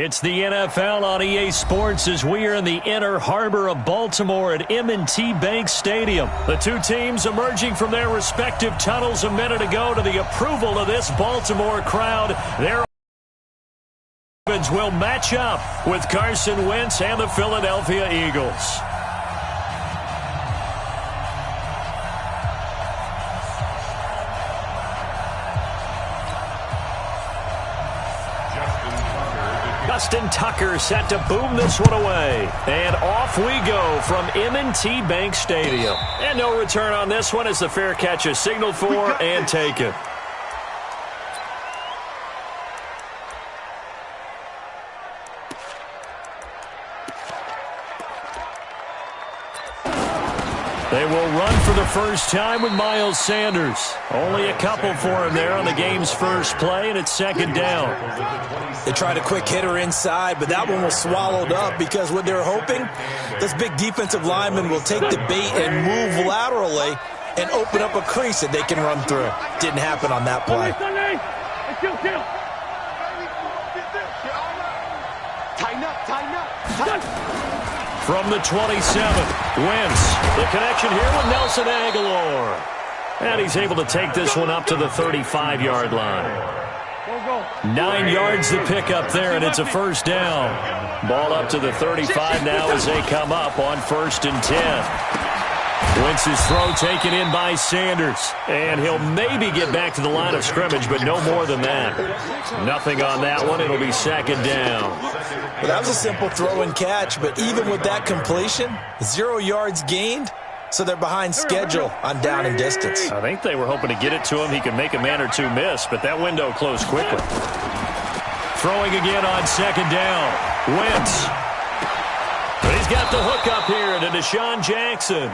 It's the NFL on EA Sports as we are in the inner harbor of Baltimore at M&T Bank Stadium. The two teams emerging from their respective tunnels a minute ago to the approval of this Baltimore crowd. Their Ravens will match up with Carson Wentz and the Philadelphia Eagles. Justin Tucker set to boom this one away. And off we go from M&T Bank Stadium. And no return on this one as the fair catch is signaled for and taken. They will run for the first time with Miles Sanders. Only a couple for him there on the game's first play, and it's second down. They tried a quick hitter inside, but that one was swallowed up because what they're hoping, this big defensive lineman will take the bait and move laterally and open up a crease that they can run through. Didn't happen on that play. Tighten up. From the 27, Wentz. The connection here with Nelson Aguilar. And he's able to take this one up to the 35-yard line. 9 yards to pick up there, and it's a first down. Ball up to the 35 now as they come up on 1st and 10. Wentz's throw taken in by Sanders. And he'll maybe get back to the line of scrimmage, but no more than that. Nothing on that one. It'll be second down. Well, that was a simple throw and catch, but even with that completion, 0 yards gained, so they're behind schedule on down and distance. I think they were hoping to get it to him. He could make a man or two miss, but that window closed quickly. Throwing again on second down. Wentz. But he's got the hook up here to Deshaun Jackson.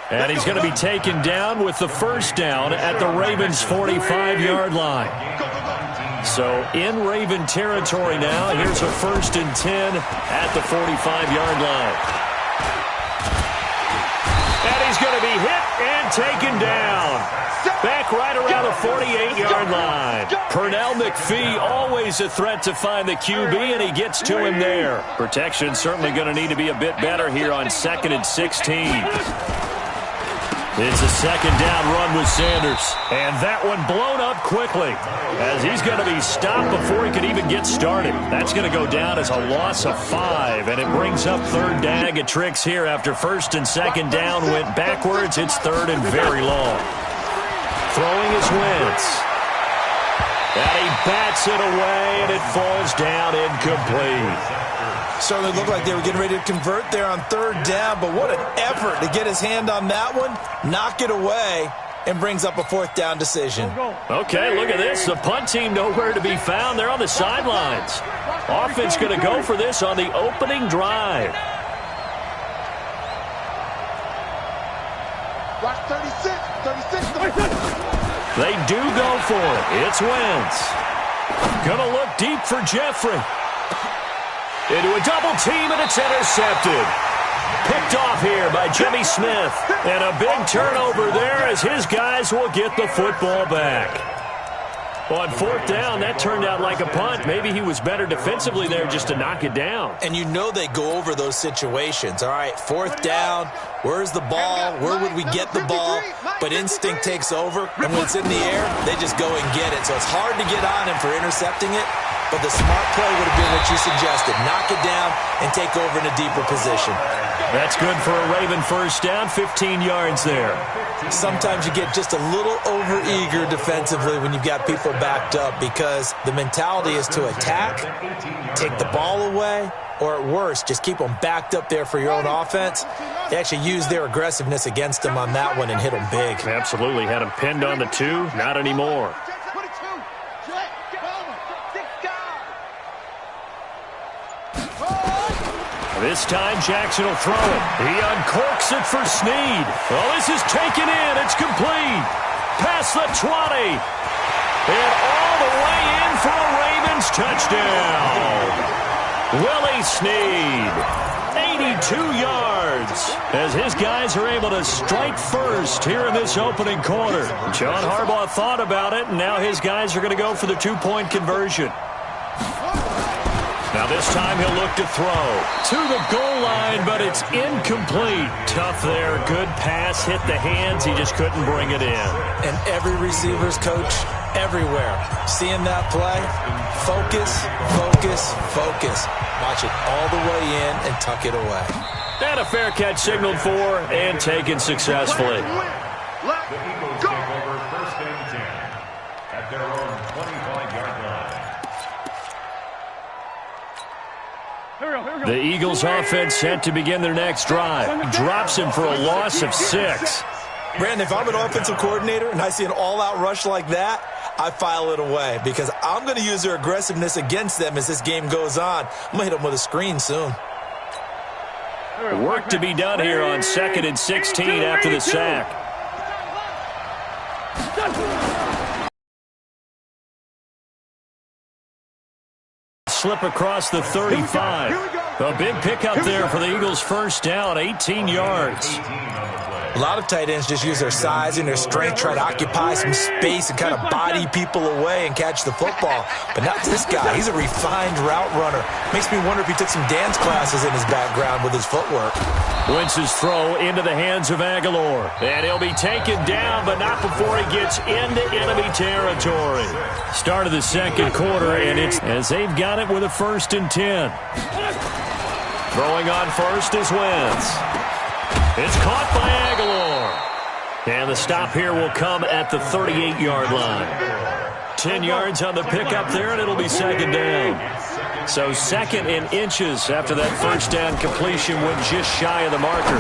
And he's going to be taken down with the first down at the Ravens' 45-yard line. So in Raven territory now. Here's a 1st and 10 at the 45-yard line. And he's going to be hit and taken down. Back right around the 48-yard line. Pernell McPhee, always a threat to find the QB, and he gets to him there. Protection certainly going to need to be a bit better here on 2nd and 16. It's a second down run with Sanders. And that one blown up quickly as he's going to be stopped before he could even get started. That's going to go down as a loss of 5, and it brings up third down. Bag of tricks here after 1st and 2nd down went backwards. It's 3rd and very long. Throwing is Wentz. And he bats it away, and it falls down incomplete. Certainly looked like they were getting ready to convert there on 3rd down, but what an effort to get his hand on that one, knock it away, and brings up a 4th down decision. Okay, look at this. The punt team nowhere to be found. They're on the sidelines. Offense going to go for this on the opening drive. Watch 36. They do go for it. It's Wentz. Going to look deep for Jeffrey. Into a double team, and it's intercepted. Picked off here by Jimmy Smith. And a big turnover there as his guys will get the football back. On 4th down, that turned out like a punt. Maybe he was better defensively there just to knock it down. And you know they go over those situations. All right, 4th down, where's the ball? Where would we get the ball? But instinct takes over, and when it's in the air, they just go and get it. So it's hard to get on him for intercepting it. But the smart play would have been what you suggested. Knock it down and take over in a deeper position. That's good for a Raven first down, 15 yards there. Sometimes you get just a little over-eager defensively when you've got people backed up because the mentality is to attack, take the ball away, or at worst, just keep them backed up there for your own offense. They actually used their aggressiveness against them on that one and hit them big. Absolutely. Had them pinned on the 2. Not anymore. This time, Jackson will throw it. He uncorks it for Snead. Well, this is taken in. It's complete. Past the 20. And all the way in for a Ravens touchdown. Willie Snead. 82 yards. As his guys are able to strike first here in this opening quarter. John Harbaugh thought about it, and now his guys are going to go for the 2-point conversion. Now this time he'll look to throw to the goal line, but it's incomplete. Tough there. Good pass. Hit the hands. He just couldn't bring it in. And every receiver's coach everywhere. Seeing that play, focus, focus, focus. Watch it all the way in and tuck it away. And a fair catch signaled for and taken successfully. The Eagles offense set to begin their next drive. Drops him for a loss of 6. Brandon, if I'm an offensive coordinator and I see an all-out rush like that, I file it away because I'm going to use their aggressiveness against them as this game goes on. I'm going to hit them with a screen soon. Work to be done here on 2nd and 16 after the sack. Slip across the 35. A big pickup there for the Eagles' first down, 18 yards. A lot of tight ends just use their size and their strength, try to occupy some space and kind of body people away and catch the football. But not this guy. He's a refined route runner. Makes me wonder if he took some dance classes in his background with his footwork. Wentz's throw into the hands of Aguilar. And he'll be taken down, but not before he gets into enemy territory. Start of the second quarter, and it's as they've got it with a 1st and 10. Throwing on first is Wentz. It's caught by Aguilar. And the stop here will come at the 38-yard line. 10 yards on the pickup there, and it'll be 2nd down. So 2nd and inches after that first down completion went just shy of the marker.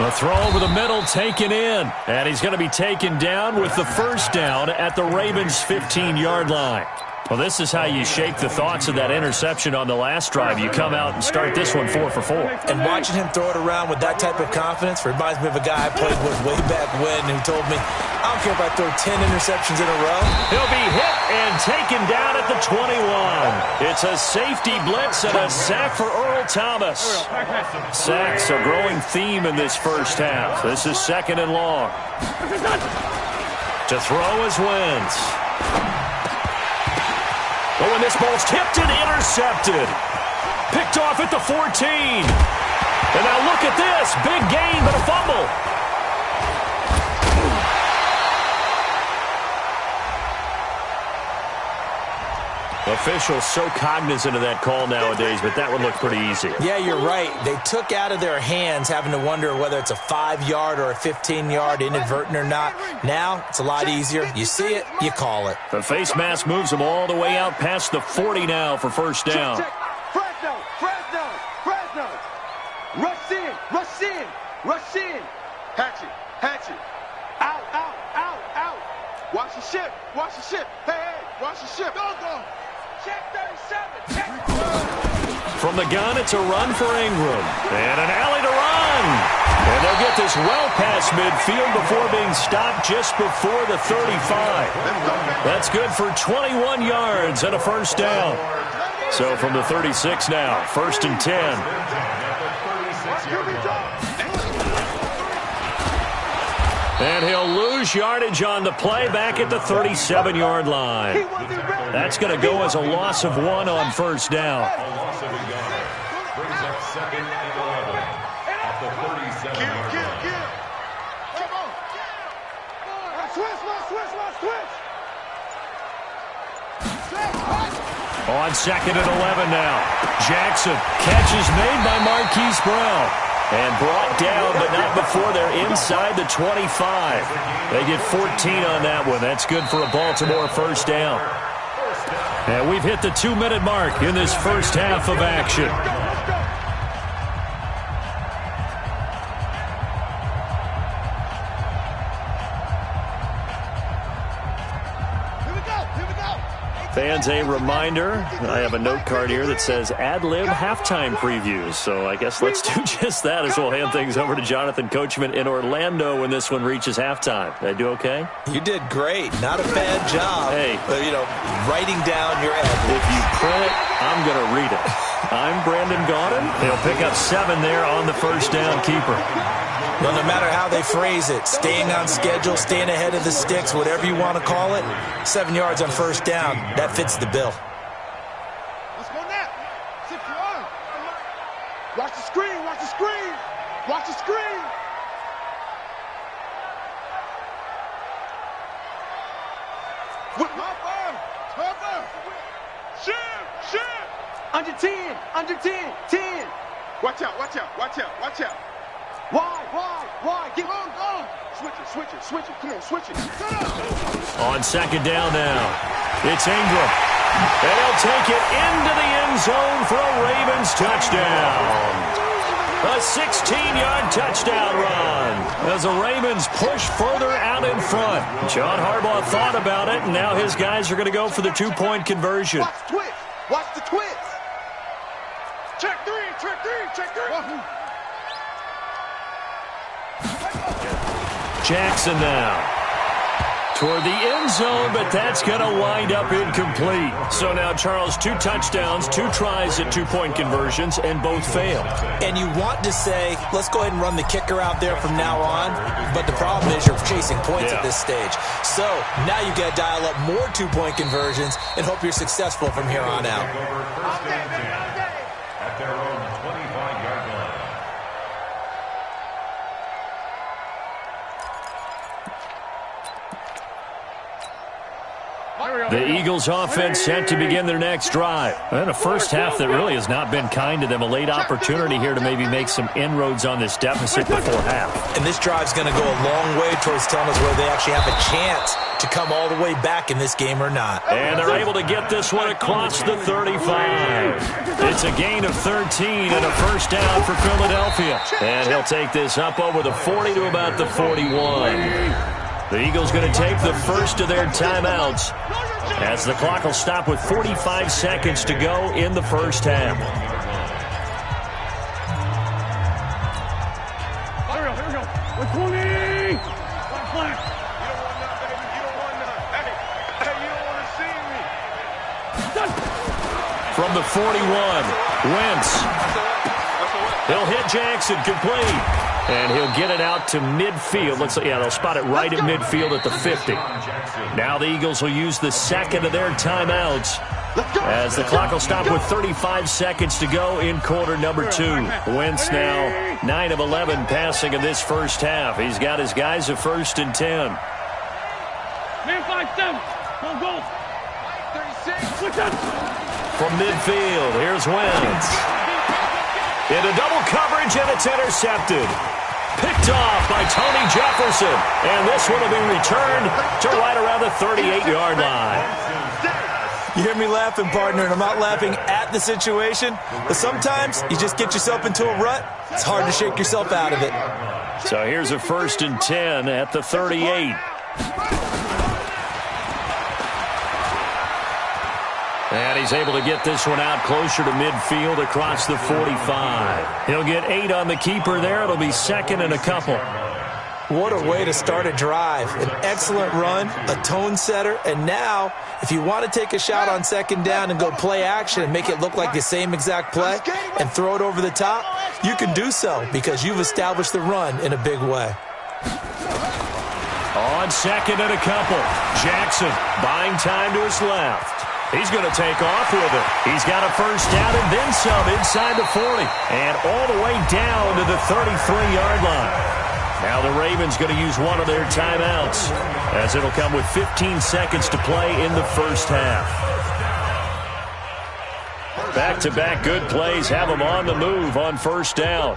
A throw over the middle taken in. And he's going to be taken down with the first down at the Ravens' 15-yard line. Well, this is how you shake the thoughts of that interception on the last drive. You come out and start this one 4 for 4. And watching him throw it around with that type of confidence reminds me of a guy I played with way back when who told me, I don't care if I throw 10 interceptions in a row. He'll be hit and taken down at the 21. It's a safety blitz and a sack for Earl Thomas. Sacks a growing theme in this first half. This is 2nd and long. To throw is Wentz. Oh, and this ball's tipped and intercepted. Picked off at the 14. And now look at this. Big gain, but a fumble. Officials so cognizant of that call nowadays, but that would look pretty easy. Yeah, you're right. They took out of their hands having to wonder whether it's a 5-yard or a 15-yard, inadvertent or not. Now, it's a lot easier. You see it, you call it. The face mask moves them all the way out past the 40 now for first down. Fresno. Rush in. Hatchet. Out. Watch the ship. Hey, watch the ship. Go. Check 37. From the gun, it's a run for Ingram. And an alley to run. And they'll get this well past midfield before being stopped just before the 35. That's good for 21 yards and a first down. So from the 36 now, 1st and 10. And he'll lose yardage on the play back at the 37-yard line. That's going to go as a loss of 1 on first down. On 2nd and 11 now. Jackson. Catch is made by Marquise Brown. And brought down, but not before they're inside the 25. They get 14 on that one. That's good for a Baltimore first down. And we've hit the 2-minute mark in this first half of action. Fans, a reminder, I have a note card here that says ad-lib halftime previews. So I guess let's do just that as we'll hand things over to Jonathan Coachman in Orlando when this one reaches halftime. Did I do okay? You did great. Not a bad job. Hey. But, writing down your ad. If you print it, I'm going to read it. I'm Brandon Gaudin. He'll pick up 7 there on the first down keeper. Well, no matter how they phrase it, staying on schedule, staying ahead of the sticks, whatever you want to call it, 7 yards on first down, that fits the bill. Let's go. Watch the screen, watch the screen. Watch the screen. With my ball. Shift. Under 10, under 10, 10. Watch out, watch out, watch out, watch out. Wide. Get on, go. Switch it. Come on, switch it. On second down now, it's Ingram. And he'll take it into the end zone for a Ravens touchdown. A 16-yard touchdown run as the Ravens push further out in front. John Harbaugh thought about it, and now his guys are going to go for the two-point conversion. Watch the twist. Check three. Jackson now toward the end zone, but that's going to wind up incomplete. So now, Charles, 2 touchdowns, 2 tries at two-point conversions, and both failed. And you want to say, let's go ahead and run the kicker out there from now on, but the problem is you're chasing points at this stage. So now you got to dial up more two-point conversions and hope you're successful from here on out. At their own 25-yard line. The Eagles offense set to begin their next drive. And a first half that really has not been kind to them. A late opportunity here to maybe make some inroads on this deficit before half. And this drive's going to go a long way towards telling us whether they actually have a chance to come all the way back in this game or not. And they're able to get this one across the 35. It's a gain of 13 and a first down for Philadelphia. And he'll take this up over the 40 to about the 41. The Eagles going to take the first of their timeouts as the clock will stop with 45 seconds to go in the first half. Here we go. We're 20. You don't want none, baby. You don't want none. Hey, you don't want to see me. From the 41, Wentz. He'll hit Jackson complete. And he'll get it out to midfield. Looks like, they'll spot it right at midfield at the 50. Now the Eagles will use the second of their timeouts as the clock will stop with 35 seconds to go in quarter number 2. Wentz now 9 of 11 passing in this first half. He's got his guys a 1st and 10. Man, 5-7. Go. 36. From midfield, here's Wentz. Into double coverage, and it's intercepted. Picked off by Tony Jefferson. And this one will be returned to right around the 38-yard line. You hear me laughing, partner, and I'm not laughing at the situation. But sometimes you just get yourself into a rut. It's hard to shake yourself out of it. So here's a 1st and 10 at the 38. And he's able to get this one out closer to midfield across the 45. He'll get 8 on the keeper there. It'll be second and a couple. What a way to start a drive. An excellent run, a tone setter, and now, if you want to take a shot on second down and go play action and make it look like the same exact play and throw it over the top, you can do so because you've established the run in a big way. On second and a couple, Jackson buying time to his left. He's going to take off with it. He's got a first down and then some inside the 40. And all the way down to the 33-yard line. Now the Ravens going to use one of their timeouts as it'll come with 15 seconds to play in the first half. Back-to-back good plays have them on the move on first down.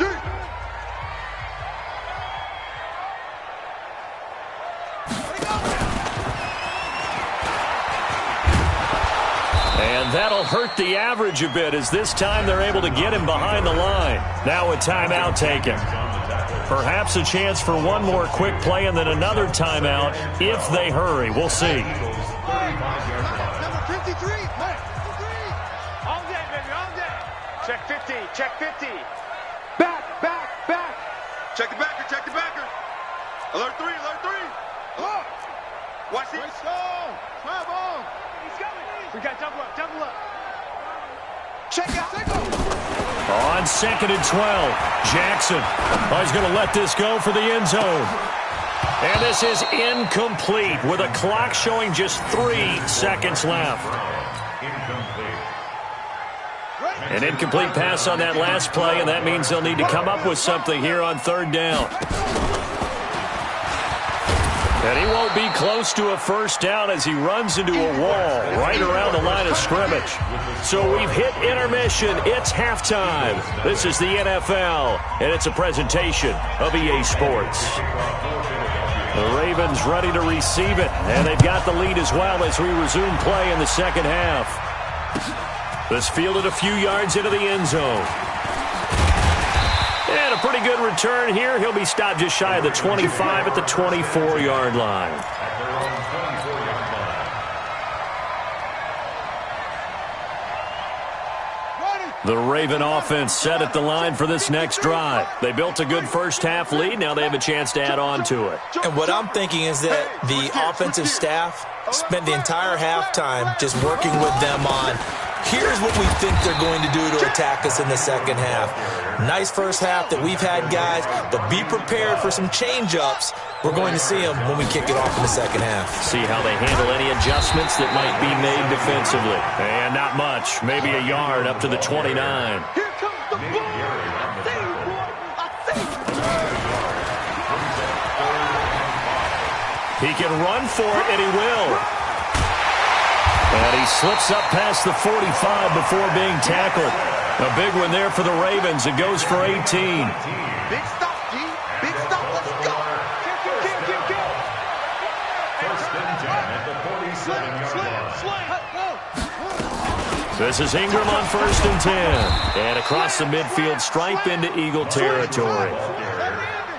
And that'll hurt the average a bit as this time they're able to get him behind the line. Now a timeout taken. Perhaps a chance for one more quick play and then another timeout if they hurry. We'll see. Number 53. All day, baby, all day. Check 50, check 50. Back. Check the backer. Alert 3. Look. Watch this. Drive on. He's coming. We got double up. Check out. On second and 12, Jackson. He's going to let this go for the end zone. And this is incomplete with a clock showing just 3 seconds left. An incomplete pass on that last play, and that means they'll need to come up with something here on third down. And he won't be close to a first down as he runs into a wall right around the line of scrimmage. So we've hit intermission. It's halftime. This is the NFL, and it's a presentation of EA Sports. The Ravens ready to receive it, and they've got the lead as well as we resume play in the second half. This fielded a few yards into the end zone. And a pretty good return here. He'll be stopped just shy of the 25 at the 24-yard line. The Raven offense set at the line for this next drive. They built a good first-half lead. Now they have a chance to add on to it. And what I'm thinking is that the offensive staff spent the entire halftime just working with them on, here's what we think they're going to do to attack us in the second half. Nice first half that we've had, guys, but be prepared for some change-ups. We're going to see them when we kick it off in the second half. See how they handle any adjustments that might be made defensively. And not much. Maybe a yard up to the 29. Here comes the ball. I see you, boy. I see you. He can run for it, and he will. And he slips up past the 45 before being tackled. A big one there for the Ravens. It goes for 18. Big stop, G. Big stop. Let's go. Kill. First and 10 at the 47-yard line. This is Ingram on first and 10. And across the midfield stripe into Eagle territory.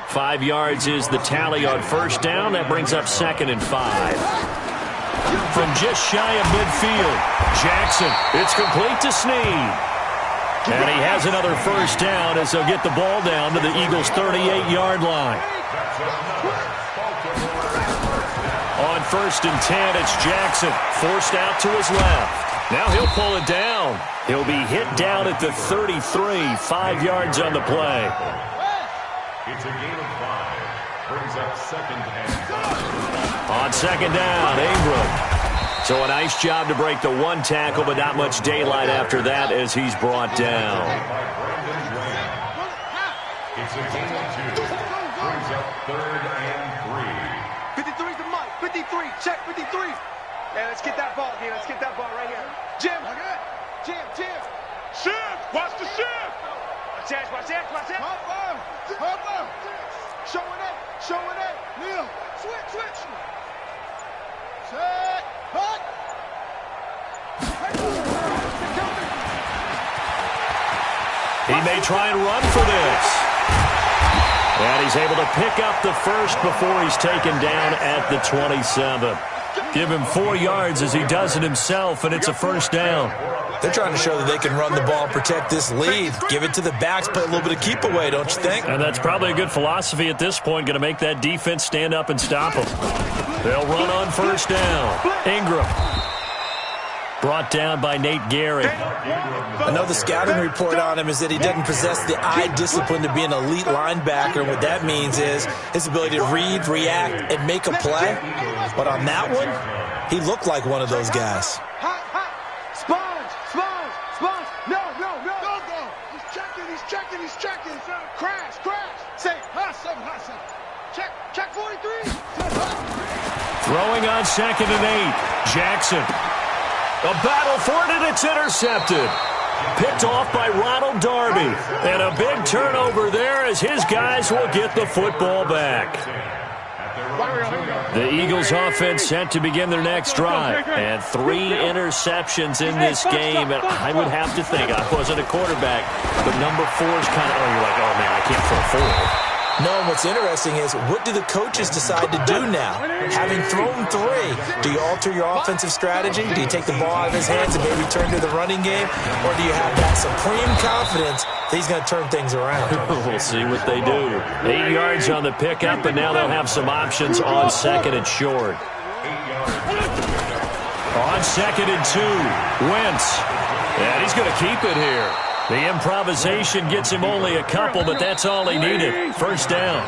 5 yards is the tally on first down. That brings up 2nd and 5. From just shy of midfield, Jackson. It's complete to Snead. And he has another first down as they'll get the ball down to the Eagles' 38-yard line. On first and 10, it's Jackson, forced out to his left. Now he'll pull it down. He'll be hit down at the 33, 5 yards on the play. It's a gain of 5. Brings up 2nd and 5. On second down, Ingram. So a nice job to break the one tackle, but not much daylight after that as he's brought down. It's a gain of 2. Brings up 3rd and 3. 53's the mic. 53. Check 53. Hey, let's get that ball, D. Let's get that ball right here. Jim. Jim. Shift. Watch the shift. Watch that. Hopper. Showing it. Neil. Switch. Set. Hut. He may try and run for this. And he's able to pick up the first before he's taken down at the 27. Give him 4 yards as he does it himself, and it's a first down. They're trying to show that they can run the ball and protect this lead. Give it to the backs, play a little bit of keep away, don't you think? And that's probably a good philosophy at this point, going to make that defense stand up and stop them. They'll run on first down. Ingram. Brought down by Nate Gehrig. I know the scouting report on him is that he doesn't possess the eye discipline to be an elite linebacker. And what that means is his ability to read, react, and make a play. But on that one, he looked like one of those guys. Hot. Sponge. No. He's checking. Crash. Say, hot 7. Check 43. Throwing on 2nd and 8. Jackson. A battle for it, and it's intercepted. Picked off by Ronald Darby. And a big turnover there as his guys will get the football back. The Eagles offense set to begin their next drive. And 3 interceptions in this game. And I would have to think, I wasn't a quarterback, but number 4 is kind of, you're like, oh, man, I can't throw 4. No, and what's interesting is, what do the coaches decide to do now? Having thrown 3, do you alter your offensive strategy? Do you take the ball out of his hands and maybe turn to the running game? Or do you have that supreme confidence that he's going to turn things around? We'll see what they do. 8 yards on the pickup, and now they'll have some options on 2nd and short. On 2nd and 2, Wentz. And he's going to keep it here. The improvisation gets him only a couple, but that's all he needed. First down.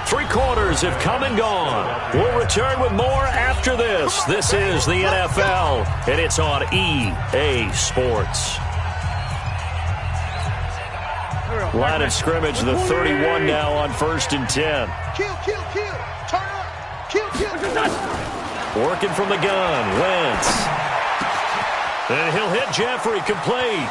3 quarters have come and gone. We'll return with more after this. This is the NFL, and it's on EA Sports. Line of scrimmage, the 31 now on 1st and 10. Kill. Turn up. Kill. Working from the gun, Wentz. And he'll hit Jeffrey, complete.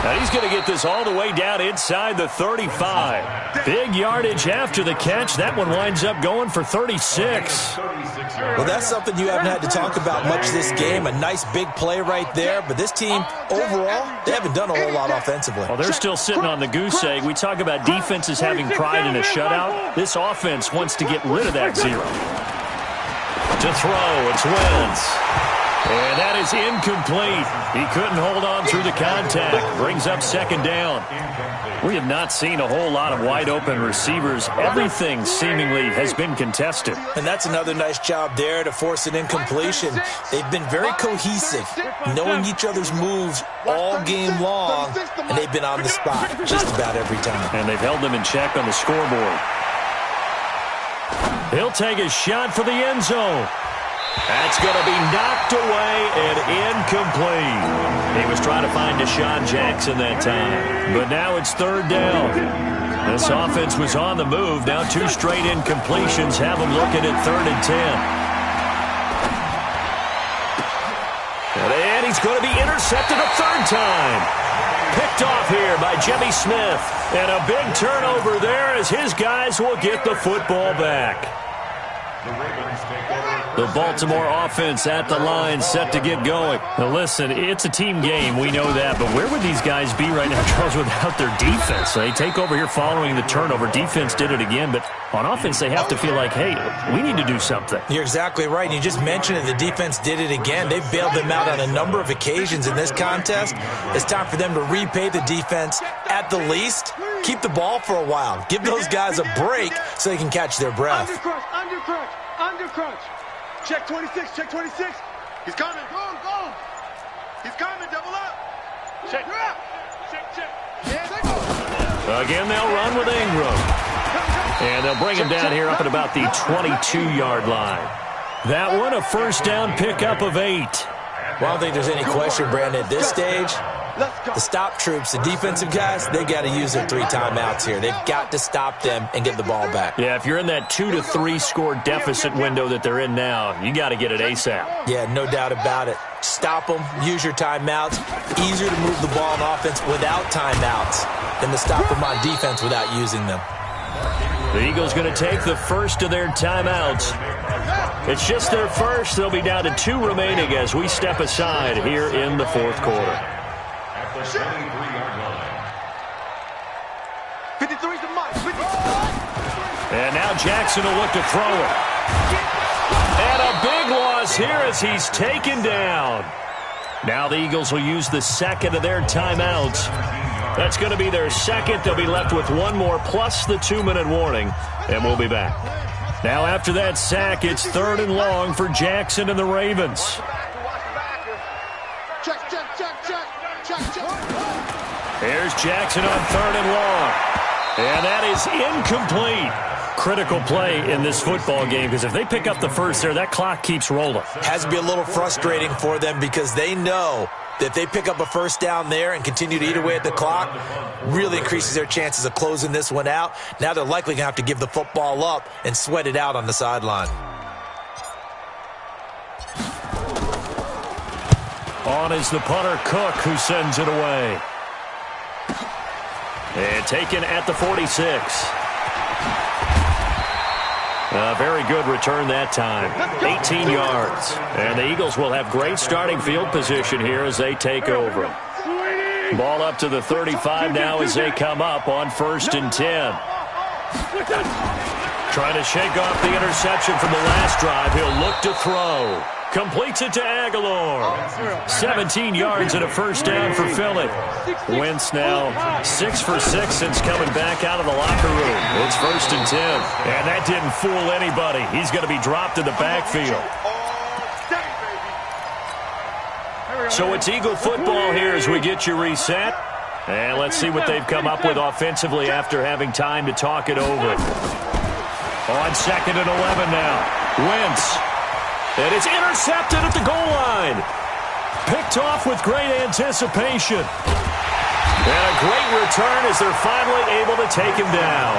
Now he's going to get this all the way down inside the 35. Big yardage after the catch. That one winds up going for 36. Well, that's something you haven't had to talk about much this game. A nice big play right there. But this team, overall, they haven't done a whole lot offensively. Well, they're still sitting on the goose egg. We talk about defenses having pride in a shutout. This offense wants to get rid of that zero. To throw, it's Wentz. And that is incomplete. He couldn't hold on through the contact. Brings up 2nd down. We have not seen a whole lot of wide-open receivers. Everything seemingly has been contested. And that's another nice job there to force an incompletion. They've been very cohesive, knowing each other's moves all game long, and they've been on the spot just about every time. And they've held them in check on the scoreboard. He'll take a shot for the end zone. That's going to be knocked away and incomplete. He was trying to find Deshaun Jackson that time. But now it's 3rd down. This offense was on the move. Now 2 straight incompletions have them looking at 3rd and 10. And he's going to be intercepted a 3rd time. Picked off here by Jimmy Smith. And a big turnover there as his guys will get the football back. The Baltimore offense at the line, set to get going. Now listen, it's a team game, we know that, but where would these guys be right now, Charles, without their defense? They take over here following the turnover. Defense did it again, but on offense they have to feel like, hey, we need to do something. You're exactly right. You just mentioned it. The defense did it again. They bailed them out on a number of occasions in this contest. It's time for them to repay the defense at the least. Keep the ball for a while. Give those guys a break so they can catch their breath. Under crunch. Check 26. He's coming. Go. He's coming. Double up. Check. Again, they'll run with Ingram. And they'll bring him down here up at about the 22-yard line. That one, a 1st down pickup of 8. Well, I don't think there's any question, Brandon, at this stage. The stop troops, the defensive guys, they got to use their 3 timeouts here. They've got to stop them and get the ball back. Yeah, if you're in that 2 to 3 score deficit window that they're in now, you got to get it ASAP. Yeah, no doubt about it. Stop them, use your timeouts. Easier to move the ball on offense without timeouts than to stop them on defense without using them. The Eagles going to take the first of their timeouts. It's just their first. They'll be down to 2 remaining as we step aside here in the 4th quarter. 53's the mic. And now Jackson will look to throw it. And a big loss here as he's taken down. Now the Eagles will use the 2nd of their timeouts. That's going to be their 2nd. They'll be left with 1 more plus the 2-minute warning, and we'll be back. Now after that sack, it's 3rd and long for Jackson and the Ravens. Check. Here's Jackson on 3rd and long. And that is incomplete. Critical play in this football game because if they pick up the first there, that clock keeps rolling. Has to be a little frustrating for them because they know that if they pick up a 1st down there and continue to eat away at the clock, really increases their chances of closing this one out. Now they're likely going to have to give the football up and sweat it out on the sideline. On is the punter, Cook, who sends it away. And taken at the 46. A very good return that time. 18 yards. And the Eagles will have great starting field position here as they take over. Ball up to the 35 now as they come up on 1st and 10. Trying to shake off the interception from the last drive. He'll look to throw. Completes it to Aguilar. 17 yards and a 1st down for Philly. Wentz now 6 for 6 since coming back out of the locker room. It's 1st and 10. And that didn't fool anybody. He's going to be dropped in the backfield. So it's Eagle football here as we get you reset. And let's see what they've come up with offensively after having time to talk it over. On 2nd and 11 now. Wentz. And it's intercepted at the goal line. Picked off with great anticipation. And a great return as they're finally able to take him down.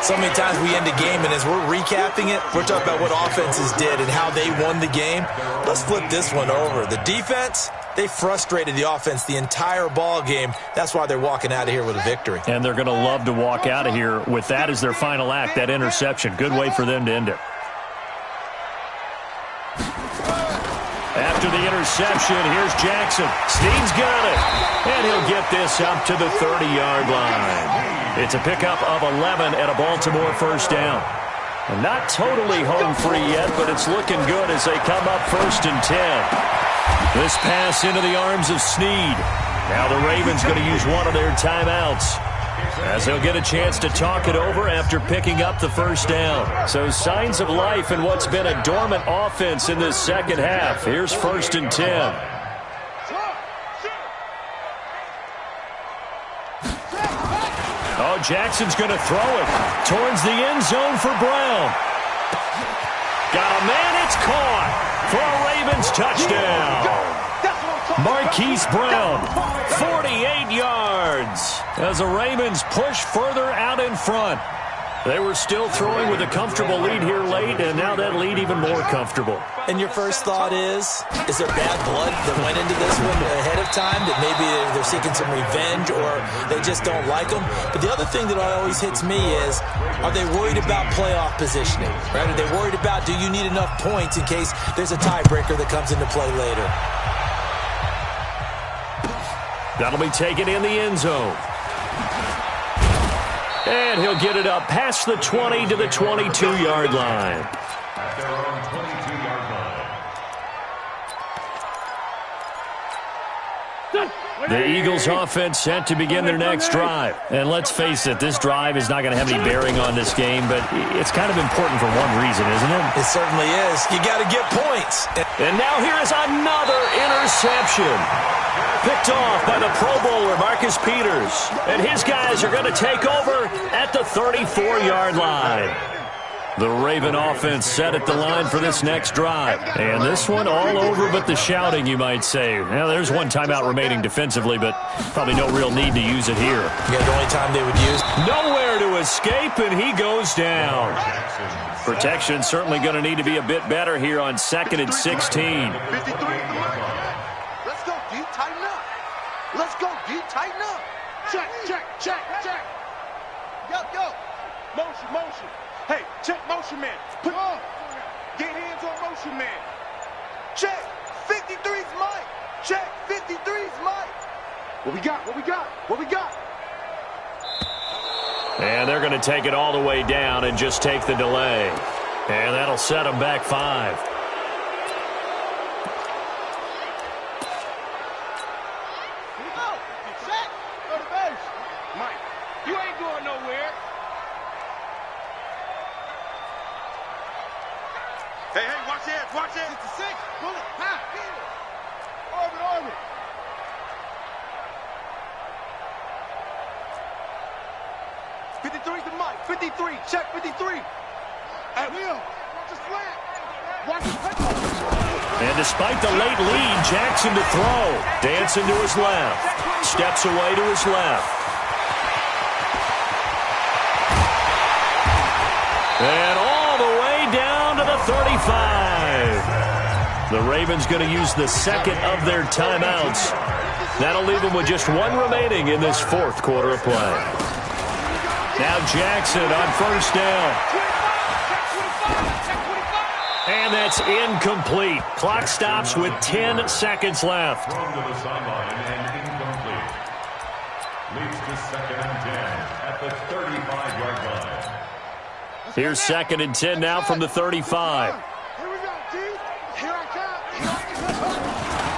So many times we end a game, and as we're recapping it, we're talking about what offenses did and how they won the game. Let's flip this one over. The defense, they frustrated the offense the entire ball game. That's why they're walking out of here with a victory. And they're going to love to walk out of here with that as their final act, that interception. Good way for them to end it. After the interception, here's Jackson. Steen's got it. And he'll get this up to the 30-yard line. It's a pickup of 11 and a Baltimore first down. And not totally home free yet, but it's looking good as they come up 1st and 10. This pass into the arms of Snead. Now the Ravens going to use one of their timeouts, as they'll get a chance to talk it over after picking up the first down. So signs of life in what's been a dormant offense in this second half. Here's 1st and 10. Oh, Jackson's going to throw it towards the end zone for Brown. Got a man, it's caught for a Ravens touchdown. Marquise Brown, 48 yards, as the Ravens push further out in front. They were still throwing with a comfortable lead here late, and now that lead even more comfortable. And your first thought is there bad blood that went into this one ahead of time, that maybe they're seeking some revenge or they just don't like them? But the other thing that always hits me is, are they worried about playoff positioning? Right? Are they worried about, do you need enough points in case there's a tiebreaker that comes into play later? That'll be taken in the end zone. And he'll get it up past the 20 to the 22-yard line. At their own 22-yard line. The Eagles offense set to begin their next drive. And let's face it, this drive is not going to have any bearing on this game, but it's kind of important for one reason, isn't it? It certainly is. You got to get points. And now here is another interception. Picked off by the Pro Bowler, Marcus Peters. And his guys are going to take over at the 34-yard line. The Raven offense set at the line for this next drive. And this one all over but the shouting, you might say. Now, there's one timeout remaining defensively, but probably no real need to use it here. Yeah, the only time they would use. Nowhere to escape, and he goes down. Protection certainly going to need to be a bit better here on 2nd and 16. 53. Let's go, D. Tighten up. Let's go, D. Tighten up. Check. Yo. Motion. Hey, check motion man. Put on. Get hands on motion man. Check. 53's Mike. Check. 53's Mike. What we got? And they're going to take it all the way down and just take the delay. And that'll set them back 5. Mike, you ain't going nowhere. Hey, watch it. 66. Bullet. Orbit. 53's the Mike. 53. Check 53. Hey, Will. Watch the slant. Watch the football. And despite the late lead, Jackson to throw. Dancing to his left. Steps away to his left. And all the way down to the 35. The Ravens going to use the second of their timeouts. That'll leave them with just one remaining in this 4th quarter of play. Now Jackson on first down. And that's incomplete. Clock stops with 10 seconds left. Thrown to the sideline and incomplete. Leads to 2nd and 10 at the 35-yard line. Here's 2nd and 10 now from the 35. Here we go, D. Here I come.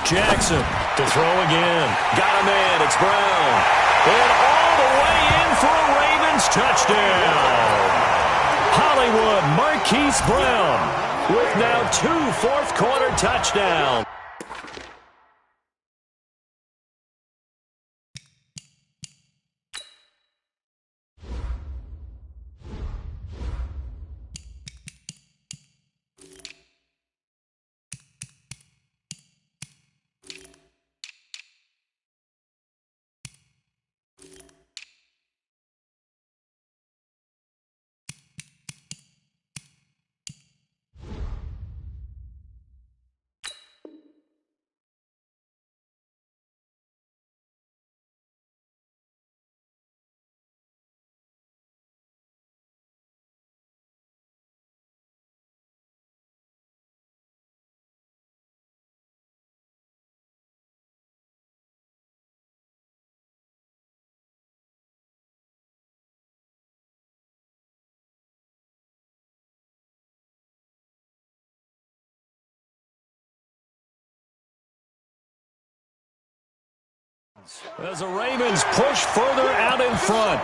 Jackson to throw again. Got a man. It's Brown. And all the way in for a Ravens touchdown. Hollywood Marquise Brown with now 2 fourth-quarter touchdowns. As the Ravens push further out in front.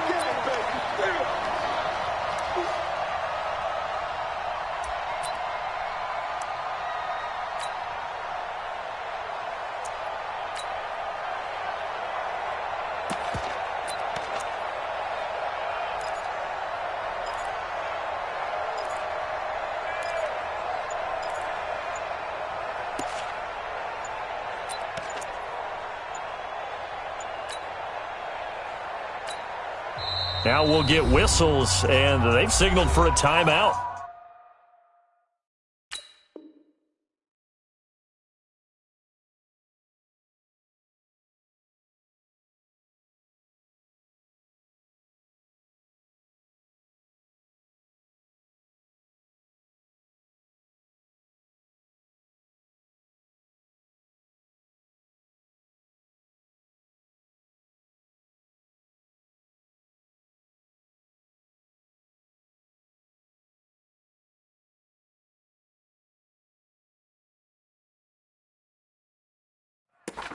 Now we'll get whistles, and they've signaled for a timeout.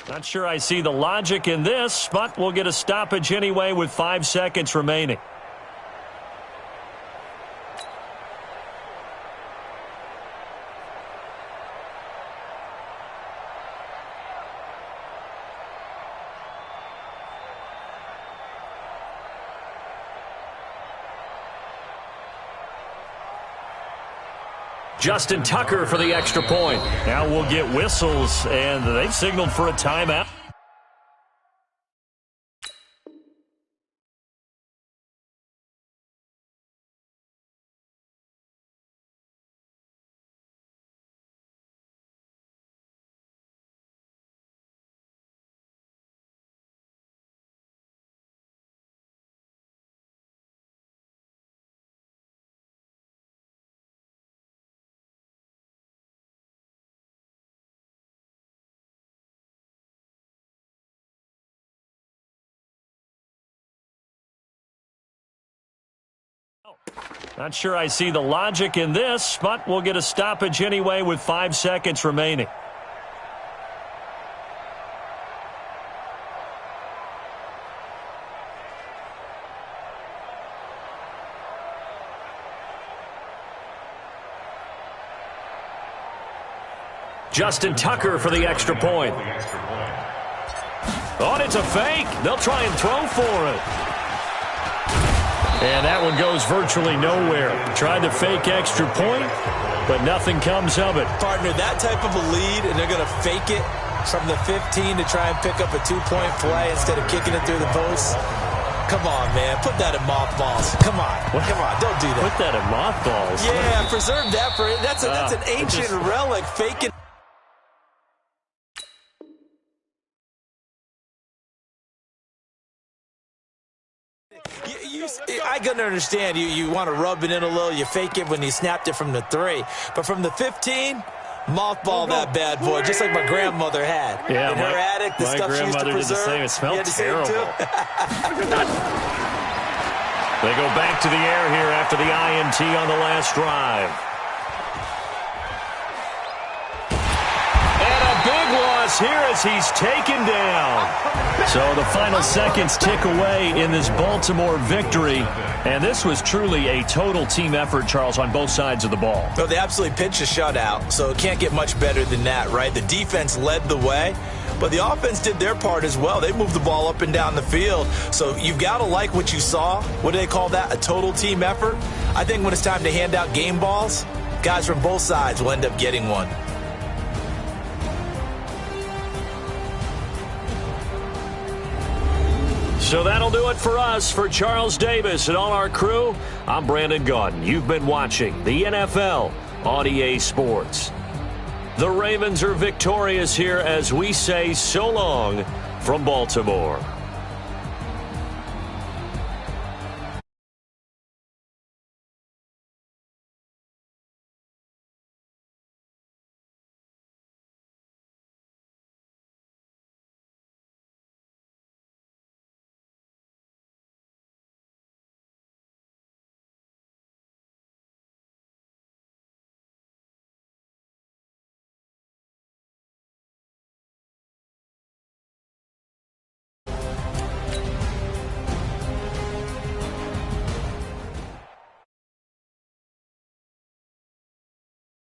Not sure I see the logic in this, but we'll get a stoppage anyway with 5 seconds remaining. Justin Tucker for the extra point. Now we'll get whistles, and they've signaled for a timeout. Not sure I see the logic in this, but we'll get a stoppage anyway with 5 seconds remaining. Justin Tucker for the extra point. Oh, and it's a fake. They'll try and throw for it. And that one goes virtually nowhere. Tried to fake extra point, but nothing comes of it. Partner, that type of a lead, and they're going to fake it from the 15 to try and pick up a 2-point play instead of kicking it through the post. Come on, man. Put that in mothballs. Come on. What? Come on. Don't do that. Put that in mothballs? Yeah, preserve that for it. That's an ancient relic. Faking. I can understand you want to rub it in a little. You fake it when you snapped it from the 3. But from the 15, mothball that bad boy, just like my grandmother had. Yeah, in her attic, the stuff she used to preserve. Did the same. It smelled terrible. They go back to the air here after the INT on the last drive. And a big loss here as he's taken down. So the final seconds tick away in this Baltimore victory. And this was truly a total team effort, Charles, on both sides of the ball. No, they absolutely pitched a shutout, so it can't get much better than that, right? The defense led the way, but the offense did their part as well. They moved the ball up and down the field. So you've got to like what you saw. What do they call that? A total team effort? I think when it's time to hand out game balls, guys from both sides will end up getting one. So that'll do it for us. For Charles Davis and all our crew, I'm Brandon Gaudin. You've been watching the NFL on EA Sports. The Ravens are victorious here as we say so long from Baltimore.